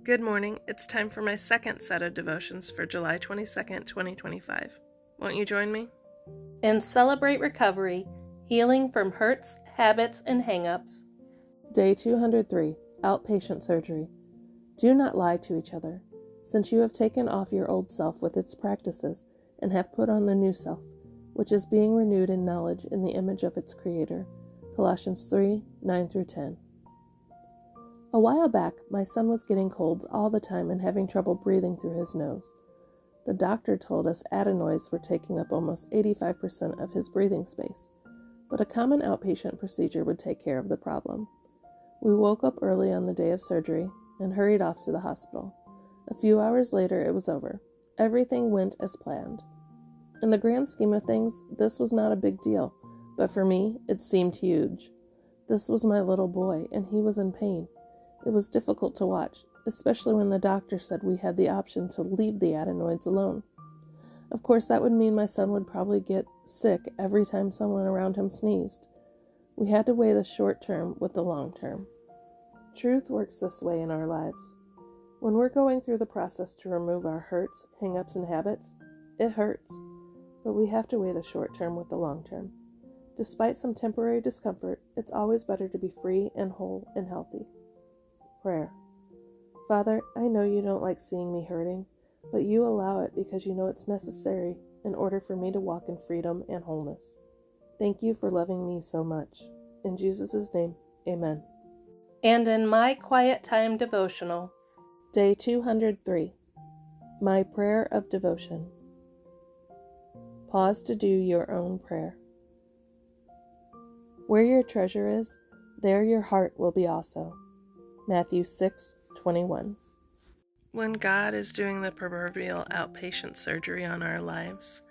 Good morning. It's time for my second set of devotions for July 22nd, 2025. Won't you join me? And celebrate recovery, healing from hurts, habits, and hang-ups. Day 203, Outpatient Surgery. Do not lie to each other, since you have taken off your old self with its practices and have put on the new self, which is being renewed in knowledge in the image of its Creator. Colossians 3, 9-10. A while back, my son was getting colds all the time and having trouble breathing through his nose. The doctor told us adenoids were taking up almost 85% of his breathing space, but a common outpatient procedure would take care of the problem. We woke up early on the day of surgery and hurried off to the hospital. A few hours later, it was over. Everything went as planned. In the grand scheme of things, this was not a big deal, but for me, it seemed huge. This was my little boy, and he was in pain. It was difficult to watch, especially when the doctor said we had the option to leave the adenoids alone. Of course, that would mean my son would probably get sick every time someone around him sneezed. We had to weigh the short term with the long term. Truth works this way in our lives. When we're going through the process to remove our hurts, hang-ups, and habits, it hurts, but we have to weigh the short term with the long term. Despite some temporary discomfort, it's always better to be free and whole and healthy. Prayer. Father, I know you don't like seeing me hurting, but you allow it because you know it's necessary in order for me to walk in freedom and wholeness. Thank you for loving me so much. In Jesus' name, amen. And in my quiet time devotional, Day 203, My Prayer of Devotion. Pause to do your own prayer. Where your treasure is, there your heart will be also. Matthew 6:21. When God is doing the proverbial outpatient surgery on our lives,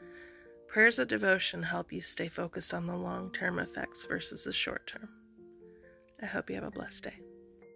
prayers of devotion help you stay focused on the long-term effects versus the short term. I hope you have a blessed day.